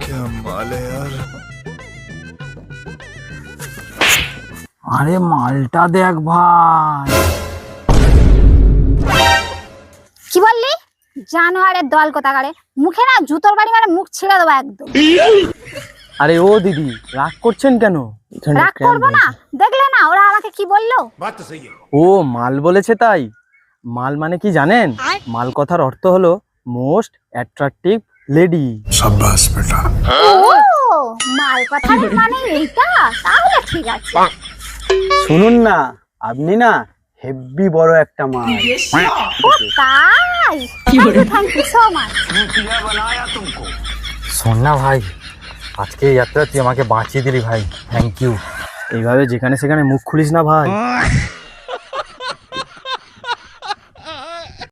क्या माल है यार। আরে মালটা দেখ ভাই। কি বললি? জানোয়ারের দল কোথাকারে, মুখে না জুতোর বাড়ি মারে মুখ ছিঁড়ে দেবো একদম। আরে ও দিদি রাগ করছেন কেন? রাগ করবো না, দেখলে না ওরা আমাকে কি বললো? ও মাল বলেছে তাই? মাল মানে কি জানেন? মাল কথার অর্থ হলো মোস্ট অ্যাট্রাকটিভ লেডি। शाबाश बेटा। ও মাল কথার মানে এইটা, তাহলে ঠিক আছে। শুনুন না, আপনি না হেভি বড় একটা মাল। ও তাই, থ্যাংক ইউ সো মাচ। শোন না ভাই, আজকে এই যাত্রা তুই আমাকে বাঁচিয়ে দিলি ভাই, থ্যাংক ইউ। এইভাবে যেখানে সেখানে মুখ খুলিস না ভাই।